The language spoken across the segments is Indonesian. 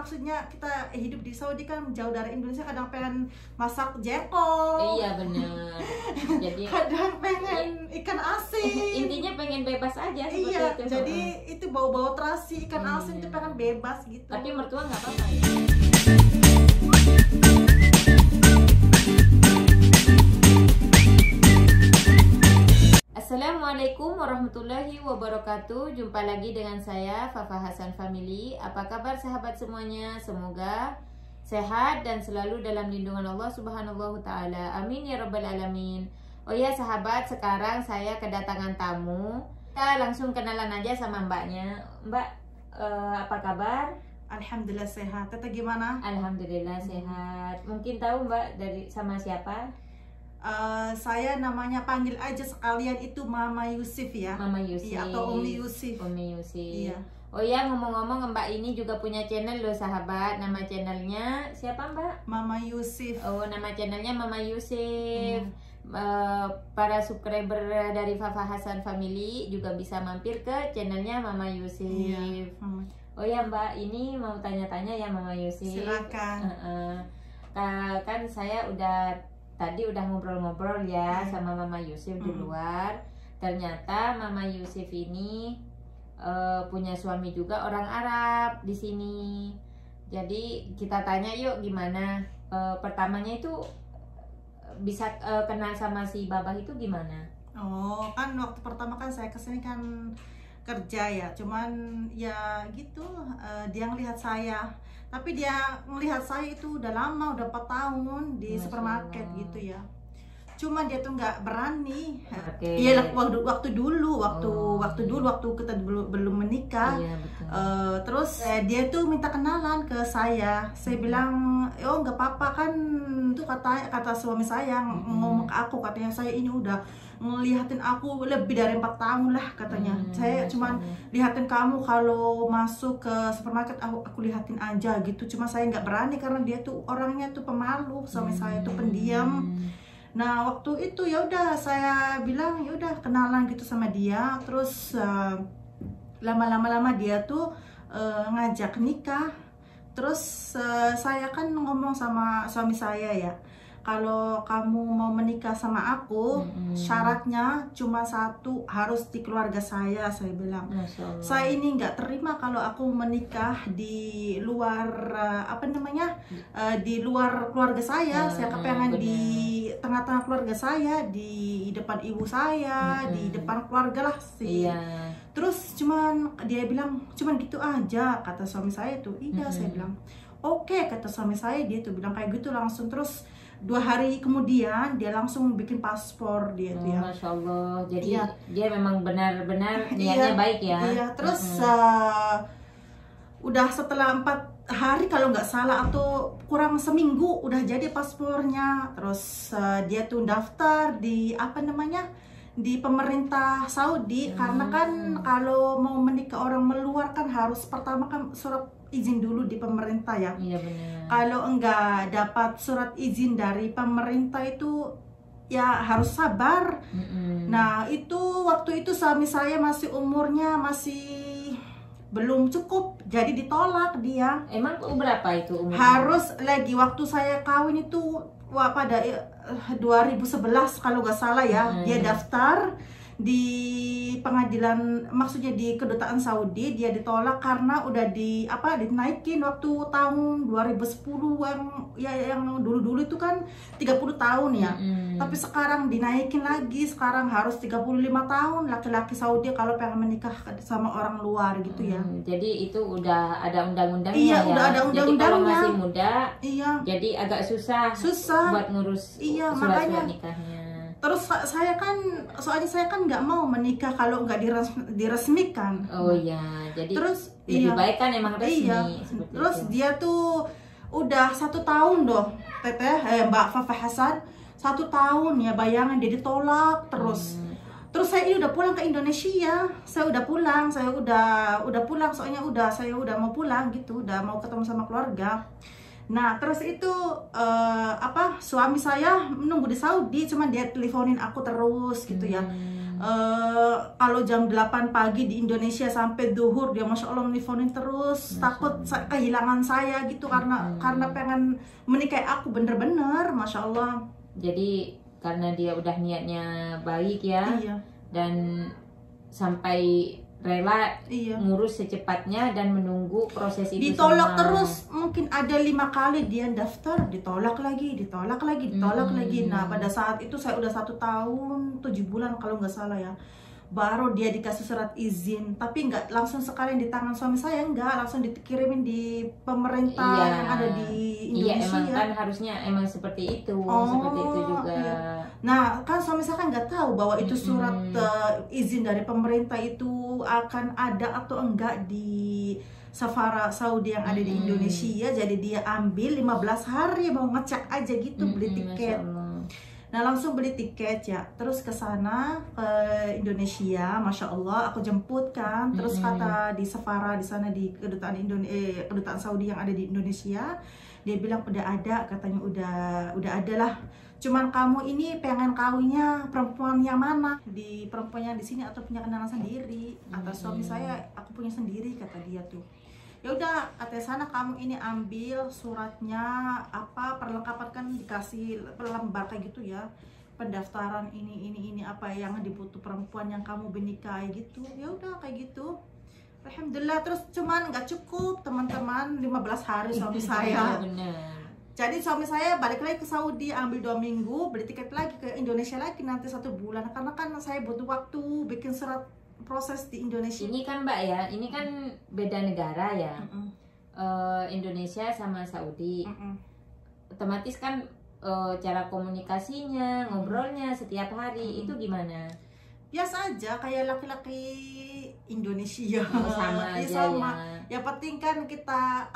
maksudnya kita hidup di Saudi kan jauh dari Indonesia, kadang pengen masak jengkol. Iya benar. Jadi kadang pengen ikan asin. Intinya pengen bebas aja seperti Iya, itu. jadi itu bau-bau terasi ikan asin itu pengen bebas gitu. Tapi mertua nggak apa-apa ya? Assalamualaikum warahmatullahi wabarakatuh. Jumpa lagi dengan saya Fafa Hasan Family. Apa kabar sahabat semuanya? Semoga sehat dan selalu dalam lindungan Allah Subhanahu wa taala. Amin ya rabbal alamin. Oh ya sahabat, sekarang saya kedatangan tamu. Kita langsung kenalan aja sama mbaknya. Mbak, apa kabar? Alhamdulillah sehat. Tete gimana? Alhamdulillah sehat. Mungkin tahu mbak dari sama siapa? Saya namanya panggil aja sekalian itu Mama Yusuf ya. Mama Yusuf. Iya, atau Umi Yusuf. Umi Yusuf. Iya. Oh ya, ngomong-ngomong mbak ini juga punya channel loh sahabat. Nama channelnya siapa mbak? Mama Yusuf. Oh, nama channelnya Mama Yusuf. Para subscriber dari Fafa Hasan Family juga bisa mampir ke channelnya Mama Yusuf. Iya. Oh ya mbak, ini mau tanya-tanya ya Mama Yusuf. Silakan. Kan saya tadi udah ngobrol-ngobrol ya sama Mama Yusuf di luar. Ternyata Mama Yusuf ini punya suami juga orang Arab di sini. Jadi kita tanya yuk gimana pertamanya itu bisa kenal sama si Babah itu gimana? Oh, kan waktu pertama kan saya kesini kan kerja ya, cuman ya gitu, dia ngelihat saya, tapi dia ngelihat saya itu udah lama, udah 4 tahun di supermarket gitu ya, cuma dia tuh nggak berani. Iya, waktu dulu waktu kita belum menikah. Iya, betul. Terus dia tuh minta kenalan ke saya bilang oh nggak apa-apa kan, tuh kata suami saya ngomong ke aku, katanya saya ini udah ngelihatin aku lebih dari 4 tahun lah katanya. Saya cuman lihatin kamu kalau masuk ke supermarket, aku lihatin aja gitu, cuma saya nggak berani karena dia tuh orangnya tuh pemalu, suami saya tuh pendiam. Nah waktu itu ya udah saya bilang ya udah kenalan gitu sama dia. Terus lama-lama dia tuh ngajak nikah. Terus saya kan ngomong sama suami saya ya, kalau kamu mau menikah sama aku, syaratnya cuma satu, harus di keluarga saya bilang. Saya ini nggak terima kalau aku menikah di luar di luar keluarga saya. Saya kepengen di tengah-tengah keluarga saya, di depan ibu saya, di depan keluarga lah sih. Terus dia bilang cuman gitu aja, kata suami saya tuh. Iya, saya bilang oke, kata suami saya. Dia tuh bilang kayak gitu langsung. Terus 2 hari kemudian dia langsung bikin paspor dia tuh ya. Masya Allah. Jadi dia memang benar-benar niatnya baik ya. Iya. Terus udah setelah 4 hari kalau nggak salah atau kurang seminggu udah jadi paspornya. Terus dia tuh daftar di di pemerintah Saudi. Karena kan kalau mau menikah orang meluar kan harus pertama kan surat izin dulu di pemerintah ya. Iya benar. Kalau enggak dapat surat izin dari pemerintah itu ya harus sabar. Nah itu waktu itu suami saya masih umurnya belum cukup, jadi ditolak dia. Emang berapa itu umurnya? Harus lagi waktu saya kawin itu pada 2011 kalau nggak salah ya. Dia daftar di pengadilan, maksudnya di kedutaan Saudi, dia ditolak karena udah dinaikin waktu tahun 2010 yang dulu itu kan 30 tahun ya. Tapi sekarang dinaikin lagi, sekarang harus 35 tahun laki-laki Saudi kalau pengen menikah sama orang luar gitu ya. Jadi itu udah ada undang-undangnya. Iya, ya. Udah ada undang-undangnya. Jadi kalau masih muda, jadi agak susah buat ngurus surat nikahnya. Terus soalnya saya kan nggak mau menikah kalau nggak diresmikan. Oh iya, jadi terus lebih baik kan emang resmi. Terus itu. Dia tuh udah 1 tahun doh, Mbak Fafa Hasan, 1 tahun ya, bayangan dia ditolak terus. Terus saya ini udah pulang ke Indonesia, saya udah pulang soalnya saya udah mau pulang gitu, udah mau ketemu sama keluarga. Nah terus itu suami saya menunggu di Saudi, cuman dia teleponin aku terus gitu ya. Kalau jam 8 pagi di Indonesia sampai duhur dia masya Allah nelfonin terus, takut kehilangan saya gitu karena pengen menikahi aku bener-bener, masya Allah. Jadi karena dia udah niatnya baik ya, Iya. dan sampai rela Iya. ngurus secepatnya dan menunggu proses itu Ditolak sama. terus, mungkin ada 5 kali dia daftar, ditolak lagi. Nah pada saat itu saya udah 1 tahun 7 bulan kalau nggak salah ya, baru dia dikasih surat izin, tapi nggak langsung sekalian di tangan suami saya, nggak langsung dikirimin di pemerintah yang ada di Indonesia. Iya, emang kan harusnya emang seperti itu, seperti itu juga. Iya. Nah kan suami saya kan nggak tahu bahwa itu surat izin dari pemerintah itu akan ada atau enggak di Safara Saudi yang ada di Indonesia. Jadi dia ambil 15 hari mau ngecek aja gitu, beli tiket. Nah langsung beli tiket ya, terus ke sana ke Indonesia, masya Allah aku jemput kan, terus kata di Safara di sana di kedutaan kedutaan Saudi yang ada di Indonesia, dia bilang udah ada, katanya udah ada lah. Cuman kamu ini pengen kawinnya perempuan yang mana? Di perempuan yang di sini atau punya kenalan sendiri? Atau suami saya aku punya sendiri, kata dia tuh. Ya udah, katanya sana kamu ini ambil suratnya, apa perlengkapan kan dikasih lembar kayak gitu ya, pendaftaran ini apa yang dibutuh perempuan yang kamu benikahi gitu. Ya udah kayak gitu. Alhamdulillah. Terus cuman nggak cukup teman-teman, 15 hari suami saya. Jadi suami saya balik lagi ke Saudi, ambil 2 minggu, beli tiket lagi ke Indonesia lagi nanti 1 bulan, karena kan saya butuh waktu bikin surat proses di Indonesia. Ini kan Mbak ya, ini kan beda negara ya. Indonesia sama Saudi. Otomatis kan cara komunikasinya, ngobrolnya setiap hari itu gimana? Biasa aja kayak laki-laki Indonesia. Sama aja sama. ya. Ya penting kan kita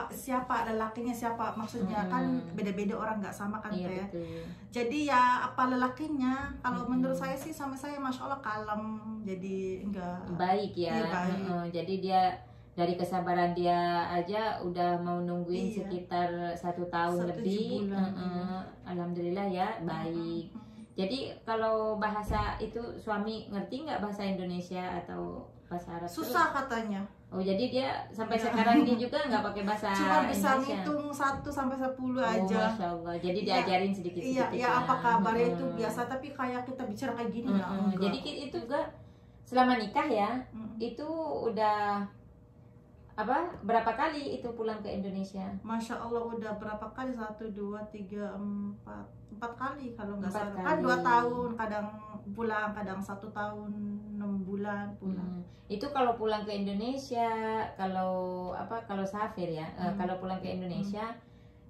siapa lelakinya siapa, maksudnya kan beda-beda orang nggak sama kan Iya, Teh. betul. Jadi ya apa lelakinya, kalau menurut saya sih sama saya masya Allah kalem, jadi enggak baik ya. Iya, baik. Jadi dia dari kesabaran dia aja udah mau nungguin Iya. sekitar 1 tahun 7 lebih. bulan, Alhamdulillah ya, baik. Jadi kalau bahasa itu suami ngerti nggak bahasa Indonesia atau bahasa Arab? Susah katanya. Oh, jadi dia sampai sekarang ini juga nggak pakai bahasa Cuma bisa Indonesia? ngitung 1 sampai 10 Oh, aja. Masya Allah. Jadi Iya. diajarin sedikit-sedikit. Iya, apa kabarnya itu biasa, tapi kayak kita bicara kayak gini ya. enggak. Jadi itu juga selama nikah ya, itu udah berapa kali itu pulang ke Indonesia? Masya Allah udah berapa kali, 1, 2, 3, 4 kali kalau nggak 4 salah. Kan kali. 2 tahun kadang pulang, kadang 1 tahun 6 bulan pulang. Itu kalau pulang ke Indonesia, kalau Safir ya, kalau pulang ke Indonesia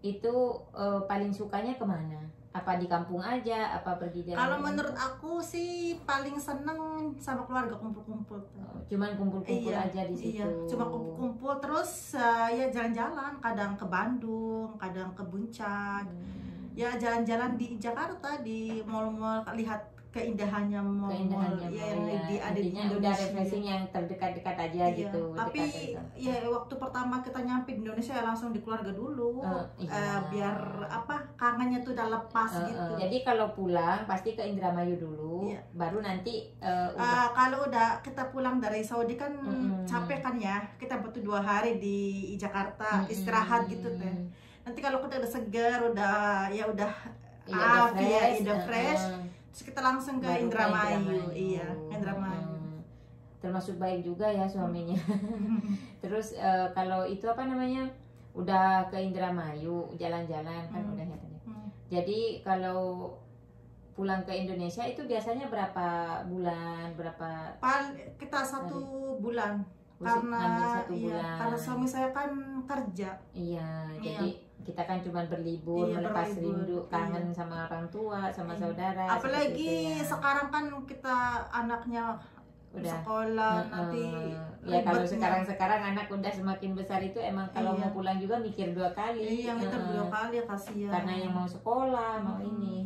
itu paling sukanya kemana? Apa di kampung aja? Apa pergi jalan? Kalau menurut aku sih paling seneng sama keluarga kumpul-kumpul. Cuman kumpul-kumpul aja di situ. Iya, cuma kumpul-kumpul terus ya jalan-jalan, kadang ke Bandung, kadang ke Puncak. Ya jalan-jalan di Jakarta, di mall-mall, lihat keindahannya mall-mall ya, yang ada di Intinya udah Indonesia. refreshing yang terdekat-dekat aja Iya, gitu. tapi dekat-dekat. ya waktu pertama kita nyampe di Indonesia ya langsung di keluarga dulu, Iya. biar kangennya tuh udah lepas gitu. Jadi kalau pulang pasti ke Indramayu dulu, Iya. baru nanti kalau udah kita pulang dari Saudi kan capek kan ya, kita butuh 2 hari di Jakarta istirahat gitu teh. Nanti kalau kita udah segar, udah fresh, terus kita langsung ke Indramayu. Iya, Indramayu. Termasuk baik juga ya suaminya. Terus kalau itu udah ke Indramayu jalan-jalan kan udah ya tadi. Jadi kalau pulang ke Indonesia itu biasanya berapa bulan, Kita 1 bulan. Karena karena suami saya kan kerja. Iya, jadi kita kan cuma berlibur, melepas rindu, kangen sama orang tua, sama saudara. Apalagi sekarang kan kita anaknya udah sekolah, nanti ya kalau sekarang anak udah semakin besar itu emang kalau mau pulang juga mikir 2 kali. Iya, mikir 2 kali, kasihan. Karena yang mau sekolah, mau ini.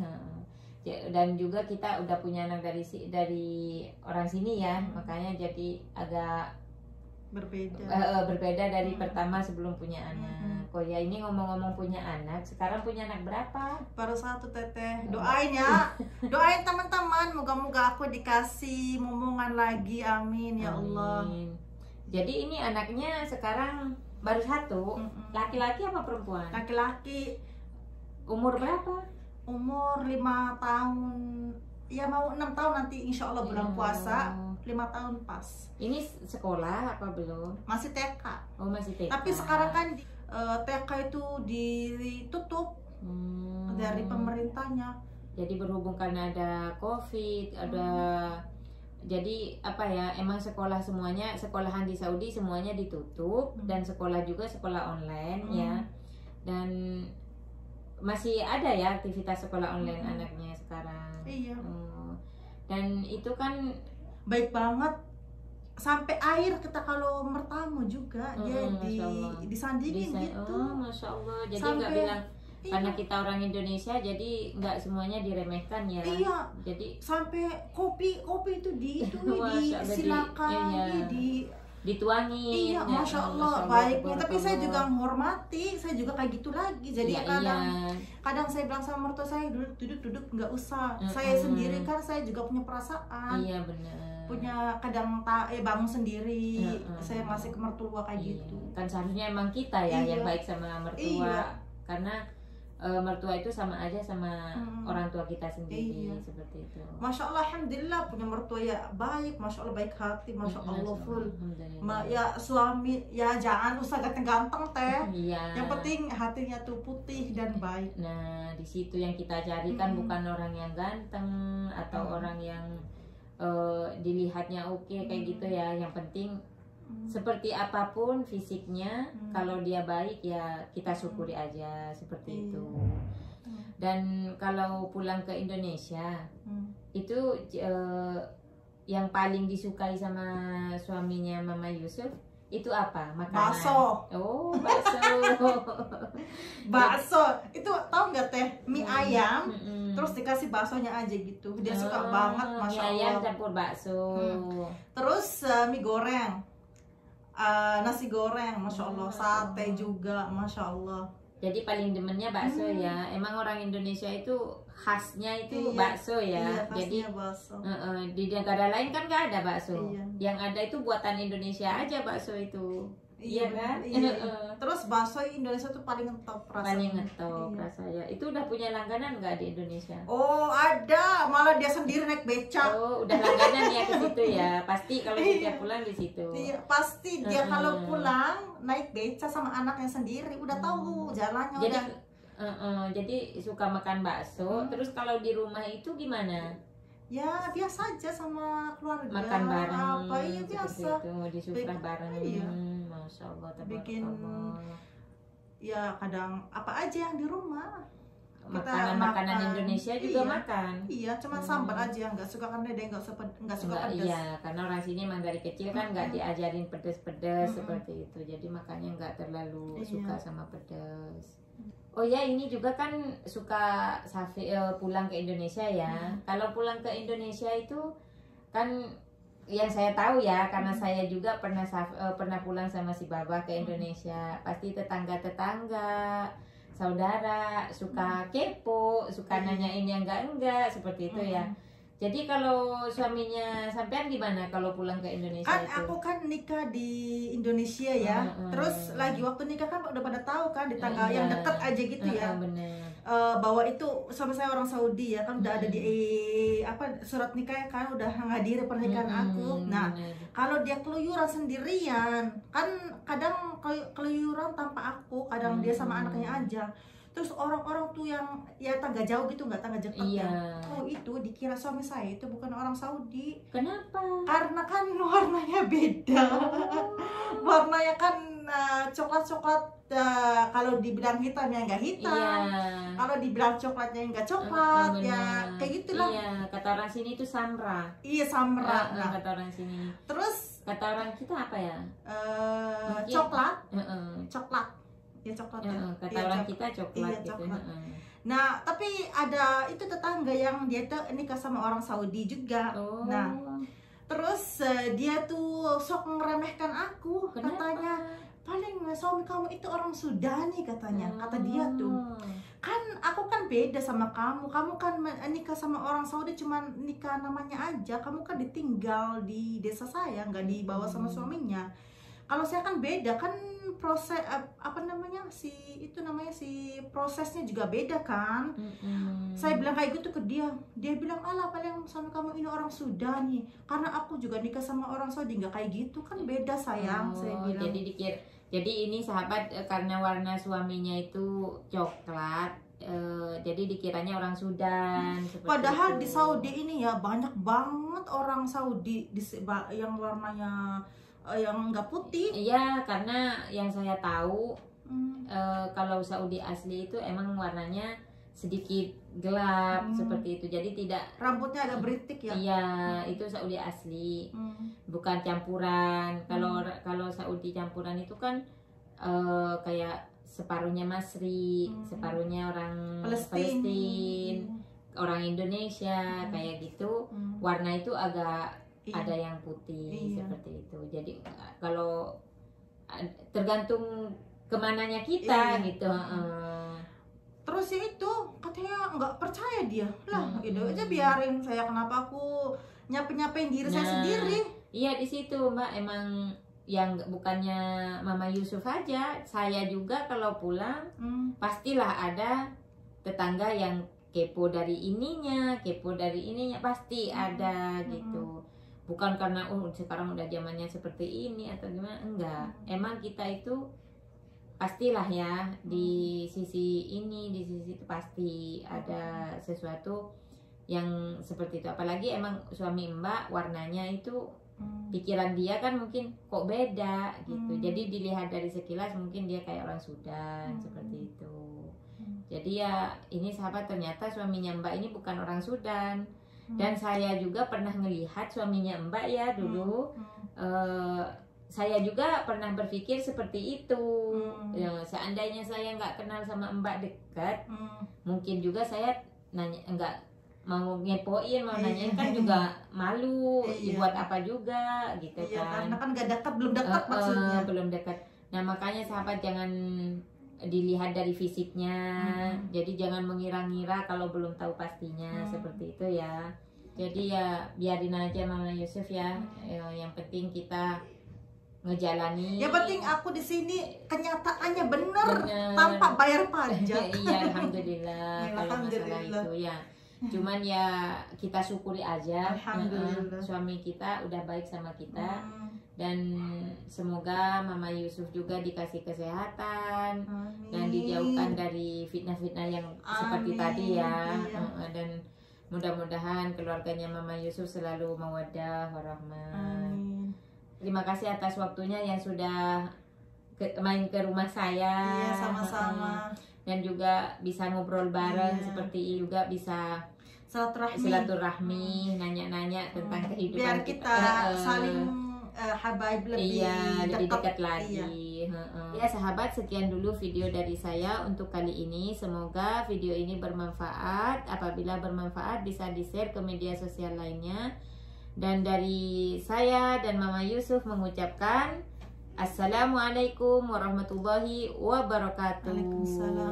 Dan juga kita udah punya anak dari orang sini ya, makanya jadi agak berbeda dari pertama sebelum punya anak. Oh ya, ini ngomong-ngomong punya anak, sekarang punya anak berapa? Baru 1 Teteh. Doain ya. Doain teman-teman, moga-moga aku dikasih momongan lagi. Amin ya Allah. Amin. Jadi ini anaknya sekarang baru 1. Laki-laki apa perempuan? Laki-laki. Umur berapa? Umur 5 tahun. Ya mau 6 tahun nanti insya Allah bulan puasa. 5 tahun pas. Ini sekolah apa belum? Masih TK. Oh, masih TK. Tapi sekarang kan TK itu ditutup dari pemerintahnya. Jadi berhubung karena ada COVID, ada jadi apa ya? Emang sekolah semuanya, sekolahan di Saudi semuanya ditutup dan sekolah juga sekolah online ya. Dan masih ada ya aktivitas sekolah online anaknya sekarang. Iya. Dan itu kan baik banget, sampai air kita kalau bertamu juga dia disandingin gitu. Masya Allah. Jadi nggak bilang karena kita orang Indonesia jadi nggak semuanya diremehkan ya. Iya. Jadi sampai kopi itu disilakan, dituangi. Iya, Masya Allah, baiknya. Tapi saya juga menghormati, saya juga kayak gitu lagi. Jadi kadang saya bilang sama mertua saya, duduk nggak usah. Saya sendiri kan, saya juga punya perasaan. Iya benar. Punya kadang bangun sendiri, saya masih ke mertua kayak gitu. Kan seharusnya emang kita ya yang baik sama mertua, karena mertua itu sama aja sama orang tua kita sendiri, seperti itu. Masya Allah, alhamdulillah punya mertua ya baik, Masya Allah baik hati, Masya Allah full. Ya suami ya jangan usah ganteng-ganteng teh. Yang penting hatinya tuh putih dan baik. Nah di situ yang kita cari kan bukan orang yang ganteng atau orang yang dilihatnya oke kayak gitu ya. Yang penting seperti apapun fisiknya, kalau dia baik ya kita syukuri aja seperti itu. Dan kalau pulang ke Indonesia itu yang paling disukai sama suaminya Mama Yusuf itu apa? Makanan? Bakso. Oh, bakso. Bakso itu tahu nggak teh, mie ayam terus dikasih baksonya aja gitu, dia suka banget, Masya Allah. Mie ayam campur bakso. Terus mie goreng, nasi goreng, Masya Allah, sate juga, Masya Allah. Jadi paling demennya bakso ya. Emang orang Indonesia itu khasnya itu bakso ya. Iya, jadi bakso. Di negara lain kan nggak ada bakso. Yang ada itu buatan Indonesia aja bakso itu. Iya kan? Terus bakso Indonesia tuh paling ngetop rasanya. Paling ngetop rasanya. Itu udah punya langganan nggak di Indonesia? Oh ada, malah dia sendiri naik becak. Oh udah langganan ya ke situ ya. Pasti kalau setiap pulang di situ. Iya pasti dia kalau pulang naik becak sama anaknya sendiri. Udah tahu jalannya. Jadi suka makan bakso. Terus kalau di rumah itu gimana? Ya biasa aja sama keluarga. Makan bareng. Apa iya biasa. Itu di sufrah bareng. Iya. Masya Allah. Bikin ya kadang apa aja yang di rumah. Makanan Indonesia juga makan. Iya, cuma sambar aja, nggak suka karena dia nggak suka pedas. Iya, karena orang sini emang dari kecil kan nggak diajarin pedas-pedas seperti itu, jadi makanya nggak terlalu suka sama pedas. Oh ya, ini juga kan suka pulang ke Indonesia ya. Kalau pulang ke Indonesia itu kan yang saya tahu ya, karena saya juga pernah pulang sama si Baba ke Indonesia. Pasti tetangga-tetangga, saudara suka kepo, suka nanyain yang enggak seperti itu ya. Jadi kalau suaminya sampean gimana kalau pulang ke Indonesia kan itu? Aku kan nikah di Indonesia ya. Terus lagi waktu nikah kan udah pada tahu kan di tanggal yang deket aja gitu ya. Bener. Bahwa itu suami saya orang Saudi ya, kan udah ada di surat nikah kan, udah menghadiri pernikahan aku. Nah, kalau dia keluyuran sendirian, kan kadang keluyuran tanpa aku, kadang dia sama anaknya aja. Terus orang-orang tuh yang ya tangga jauh gitu, nggak tangga dekat ya. Oh itu dikira suami saya itu bukan orang Saudi. Kenapa? Karena kan warnanya beda. Warnanya kan coklat-coklat. Kalau dibilang hitam ya nggak hitam. Kalau dibilang coklatnya nggak coklat. Ya kayak gitulah. Iya, kata orang sini itu samra. Iya samra. Kata orang sini. Terus kata orang kita apa ya? Coklat. Coklat. Ya coklat ya. Kata orang kita coklat gitu. Coklat. Nah, tapi ada itu tetangga yang dia nikah sama orang Saudi juga. Nah, Terus dia tuh sok ngeremehkan aku. Kenapa? Katanya paling suami kamu itu orang Sudani katanya. Kata dia tuh. Kan aku kan beda sama kamu kan nikah sama orang Saudi cuman nikah namanya aja. Kamu kan ditinggal di desa saya, nggak dibawa sama suaminya. Kalau saya kan beda kan, proses apa namanya si prosesnya juga beda kan. Saya bilang kayak gitu ke dia bilang alah paling suami kamu ini orang Sudani, karena aku juga nikah sama orang Saudi, nggak kayak gitu kan, beda sayang. Saya bilang jadi ini sahabat, karena warna suaminya itu coklat, jadi dikiranya orang Sudan. Padahal di Saudi ini ya banyak banget orang Saudi yang warnanya yang nggak putih. Iya, karena yang saya tahu kalau Saudi asli itu emang warnanya sedikit gelap seperti itu, jadi tidak, rambutnya agak beritik ya. Iya, itu Saudi asli, bukan campuran. Kalau Saudi campuran itu kan kayak separuhnya Masri, separuhnya orang Palestina, orang Indonesia, kayak gitu. Warna itu agak ada yang putih, seperti itu. Jadi kalau tergantung kemananya kita gitu. Terus ya itu katanya nggak percaya dia lah, gitu aja biarin saya, kenapa aku nyapain diri saya sendiri. Iya, di situ Mbak, emang yang bukannya Mama Yusuf aja, saya juga kalau pulang pastilah ada tetangga yang kepo dari ininya, pasti ada gitu. Bukan karena sekarang udah zamannya seperti ini atau gimana, enggak. Emang kita itu pastilah ya, di sisi itu pasti ada sesuatu yang seperti itu. Apalagi emang suami Mbak warnanya itu, pikiran dia kan mungkin kok beda gitu. Jadi dilihat dari sekilas mungkin dia kayak orang Sudan, seperti itu. Jadi ya ini sahabat, ternyata suaminya Mbak ini bukan orang Sudan. Dan saya juga pernah ngelihat suaminya Mbak ya dulu. Saya juga pernah berpikir seperti itu. Ya, seandainya saya nggak kenal sama Mbak dekat, mungkin juga saya nanya, nggak mau ngepoin, mau nanyain kan juga malu. Buat apa juga gitu kan. Karena kan nggak dekat, belum dekat maksudnya. Belum dekat. Nah makanya sahabat, jangan dilihat dari fisiknya. Jadi jangan mengira-ngira kalau belum tahu pastinya, seperti itu ya. Jadi ya biarin aja Mama Yusuf ya. Yang penting kita ngejalani. Yang penting aku di sini kenyataannya bener tanpa bayar pajak. Iya, alhamdulillah. Kalau masalah itu ya, cuman ya kita syukuri aja. Suami kita udah baik sama kita. Dan semoga Mama Yusuf juga dikasih kesehatan. Dan dijauhkan dari fitnah-fitnah yang seperti tadi ya. Dan mudah-mudahan keluarganya Mama Yusuf selalu mawaddah warahmah. Terima kasih atas waktunya yang sudah main ke rumah saya. Iya, sama-sama. Dan juga bisa ngobrol bareng, seperti juga bisa silaturahmi, nanya-nanya tentang kehidupan biar kita saling habaib lebih dekat lagi. Ya sahabat, sekian dulu video dari saya untuk kali ini. Semoga video ini bermanfaat. Apabila bermanfaat bisa di-share ke media sosial lainnya. Dan dari saya dan Mama Yusuf mengucapkan Assalamualaikum warahmatullahi wabarakatuh. Waalaikumsalam.